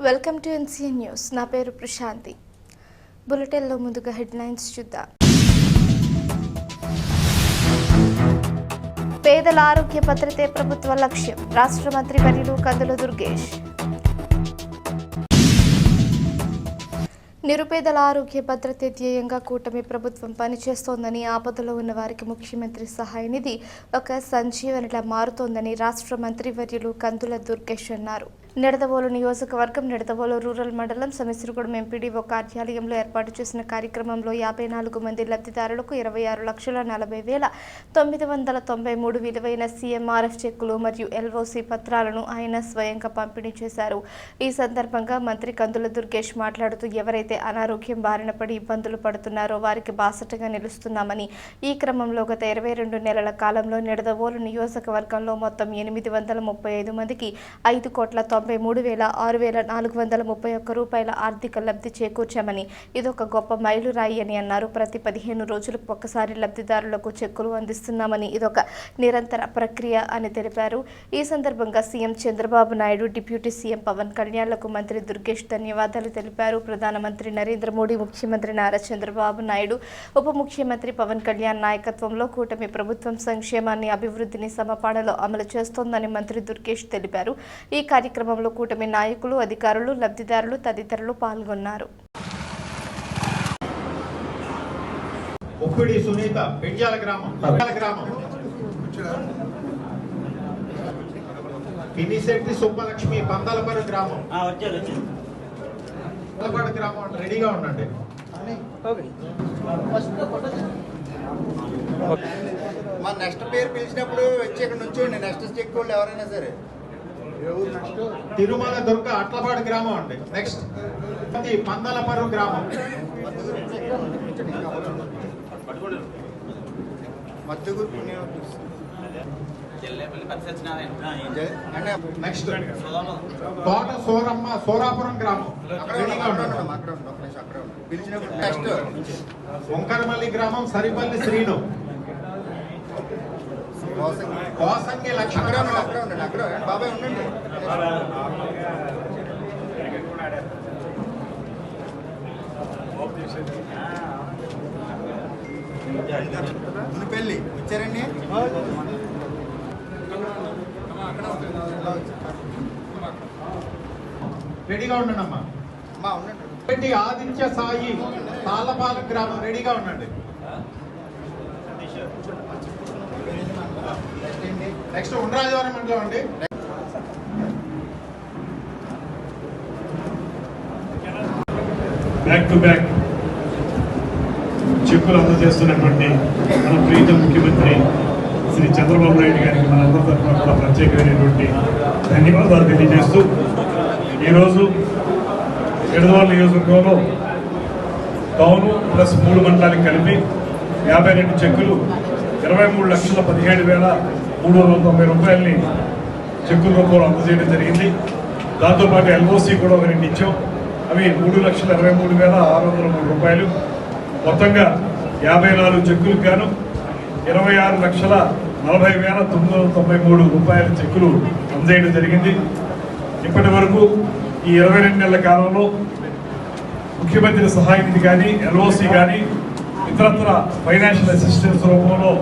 Welcome to NCN news. నా పేరు ప్రశాంతి. బులెటిన్లో ముందుగా హెడ్లైన్స్ చూద్దాం. పేదల ఆరోగ్య భద్రతే ప్రభుత్వ లక్ష్యం. రాష్ట్ర మంత్రి వర్యులు కందుల దుర్గేష్. నిరుపేదల ఆరోగ్య భద్రతే ధ్యేయంగా కూటమి ప్రభుత్వం పనిచేస్తోందని, ఆపదలో ఉన్న వారికి ముఖ్యమంత్రి సహాయ నిధి ఒక సంజీవనిలా మారుతోందని రాష్ట్ర మంత్రి వర్యులు కందుల దుర్గేష్ అన్నారు. నిడదవోలు నియోజకవర్గం నిడదవోలు రూరల్ మండలం సమిశ్రగూడెం ఎంపీడీఓ కార్యాలయంలో ఏర్పాటు చేసిన కార్యక్రమంలో 54 మంది లబ్ధిదారులకు 26,40,993 విలువైన సీఎంఆర్ఎఫ్ చెక్కులు మరియు ఎల్ఓసి పత్రాలను ఆయన స్వయంగా పంపిణీ చేశారు. ఈ సందర్భంగా మంత్రి కందుల దుర్గేష్ మాట్లాడుతూ, ఎవరైతే అనారోగ్యం బారిన పడి ఇబ్బందులు పడుతున్నారో వారికి బాసటగా నిలుస్తున్నామని, ఈ క్రమంలో గత 22 నెలల కాలంలో నిడదవోలు నియోజకవర్గంలో మొత్తం 835 మందికి 5,93,06,431 రూపాయల ఆర్థిక లబ్ధి చేకూర్చామని, ఇదొక గొప్ప మైలురాయి అని అన్నారు. ప్రతి 15 రోజులకు ఒక్కసారి లబ్ధిదారులకు చెక్కులు అందిస్తున్నామని, ఇదొక నిరంతర ప్రక్రియ అని తెలిపారు. ఈ సందర్భంగా CM Chandrababu Naidu, deputy CM Pawan కళ్యాణ్లకు మంత్రి దుర్గేష్ ధన్యవాదాలు తెలిపారు. ప్రధానమంత్రి నరేంద్ర మోడీ, ముఖ్యమంత్రి నారా చంద్రబాబు నాయుడు, ఉప ముఖ్యమంత్రి పవన్ కళ్యాణ్ నాయకత్వంలో కూటమి ప్రభుత్వం సంక్షేమాన్ని, అభివృద్ధిని సమపాడలో అమలు చేస్తోందని మంత్రి దుర్గేష్ తెలిపారు. ఈ కార్యక్రమంలో కూటమి నాయకులు, అధికారులు, లబ్ధిదారులు తదితరులు పాల్గొన్నారు. ఉప్పిడి సునీత, పెండ్యాల గ్రామం, పినిశెట్టి సుబ్బలక్ష్మి, పందలపల్లి గ్రామం, గ్రామం రెడీగా ఉండండి. మా నెక్స్ట్ పేరు పిలిచినప్పుడు వచ్చి ఇక్కడ నుంచోండి. నెక్స్ట్ చెక్ వాళ్ళు ఎవరైనా సరే. తిరుమల దుర్గ, అట్లపాడు గ్రామం అండి. నెక్స్ట్ పందలపర్రు గ్రామం, నెక్స్ట్ తోట సోరమ్మ, సోరాపురం గ్రామం పిలిచినప్పుడు నెక్స్ట్ వంకరమల్లి గ్రామం, సరిపల్లి శ్రీను, కోసంగి లక్ష్మణ, బాబాయ్ ఉండండి. పెళ్ళి వచ్చారండి. రెడీగా ఉండండి అమ్మా. ఉండండి. ఆదిత్య సాయి, తాళ్ళపాలెం గ్రామం రెడీగా ఉండండి. నెక్స్ట్ ఉండ్రాజవరం మండలం అండి. బ్యాక్ టు బ్యాక్ చెక్కులు అందజేస్తున్నటువంటి మన ప్రీతం ముఖ్యమంత్రి శ్రీ చంద్రబాబు నాయుడు గారికి మనందరి తరఫున కూడా ప్రత్యేకమైనటువంటి ధన్యవాదాలు తెలియజేస్తూ, ఈరోజు నిడదవోలు నియోజకవర్గంలో టౌను ప్లస్ 3 మండలానికి కలిపి 52 చెక్కులు 23,17,390 రూపాయలని చెక్కుల రూపంలో అందజేయడం జరిగింది. దాంతోపాటు ఎల్ఓసి కూడా ఒక 2 ఇచ్చాం. అవి 3,23,603 రూపాయలు. మొత్తంగా 54 చెక్కులకు గాను 26,40,993 రూపాయల చెక్కులు అందజేయడం జరిగింది. ఇప్పటి వరకు ఈ 22 నెలల కాలంలో ముఖ్యమంత్రి సహాయ నిధి కానీ, ఎల్ఓసి కానీ, ఇతరత్ర ఫైనాన్షియల్ అసిస్టెన్స్ రూపంలో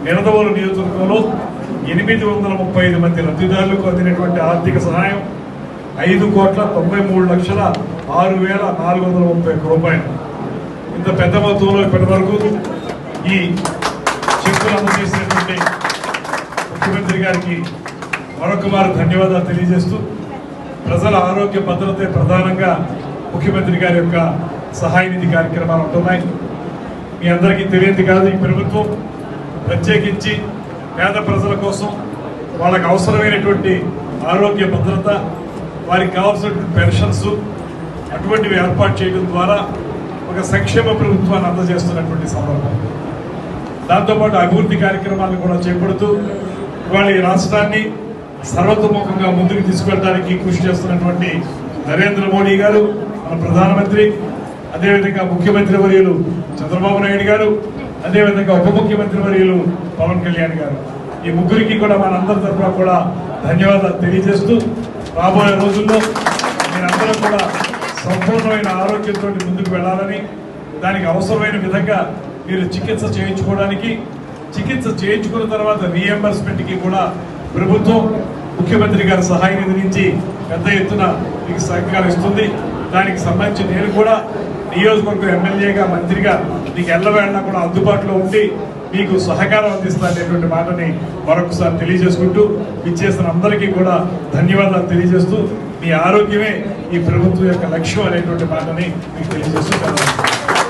నిడదవోలు నియోజకవర్గంలో 835 మంది లబ్ధిదారులకు అందినటువంటి ఆర్థిక సహాయం 5,93,06,431 రూపాయలు. ఇంత పెద్ద మొత్తంలో ఇప్పటి వరకు ఈ చెక్కులు అందజేసినటువంటి ముఖ్యమంత్రి గారికి మరొకమారు ధన్యవాదాలు తెలియజేస్తూ, ప్రజల ఆరోగ్య భద్రతే ప్రధానంగా ముఖ్యమంత్రి గారి యొక్క సహాయ నిధి కార్యక్రమాలు ఉంటున్నాయి. మీ అందరికీ తెలియదు కాదు, ఈ ప్రభుత్వం ప్రత్యేకించి పేద ప్రజల కోసం వాళ్ళకి అవసరమైనటువంటి ఆరోగ్య భద్రత, వారికి కావాల్సినటువంటి పెన్షన్స్ అటువంటివి ఏర్పాటు చేయడం ద్వారా ఒక సంక్షేమ ప్రభుత్వాన్ని అందజేస్తున్నటువంటి సందర్భం. దాంతోపాటు అభివృద్ధి కార్యక్రమాలను కూడా చేపడుతూ ఇవాళ ఈ రాష్ట్రాన్ని సర్వతోముఖంగా ముందుకు తీసుకెళ్ళడానికి కృషి చేస్తున్నటువంటి నరేంద్ర మోడీ గారు, మన ప్రధానమంత్రి, అదేవిధంగా ముఖ్యమంత్రి వర్యులు చంద్రబాబు నాయుడు గారు, అదేవిధంగా ఉప ముఖ్యమంత్రి వర్యులు పవన్ కళ్యాణ్ గారు, ఈ ముగ్గురికి కూడా మనందరి తరఫున కూడా ధన్యవాదాలు తెలియజేస్తూ, రాబోయే రోజుల్లో మీరందరూ మీరందరూ కూడా సంపూర్ణమైన ఆరోగ్యంతో ముందుకు వెళ్ళాలని, దానికి అవసరమైన విధంగా మీరు చికిత్స చేయించుకోవడానికి, చికిత్స చేయించుకున్న తర్వాత రీఎంబర్స్మెంట్కి కూడా ప్రభుత్వం ముఖ్యమంత్రి గారి సహాయ నిధి నుంచి పెద్ద ఎత్తున మీకు సహకారం ఇస్తుంది. దానికి సంబంధించి నేను కూడా నియోజకవర్గం ఎమ్మెల్యేగా, మంత్రిగా మీకు ఎల్లవేళలా కూడా అందుబాటులో ఉండి మీకు సహకారం అందిస్తాననేటువంటి మాటని మరొకసారి తెలియజేసుకుంటూ, ఇచ్చేసిన అందరికీ కూడా ధన్యవాదాలు తెలియజేస్తూ, మీ ఆరోగ్యమే ఈ ప్రభుత్వం యొక్క లక్ష్యం అనేటువంటి మాటని మీకు తెలియజేస్తూ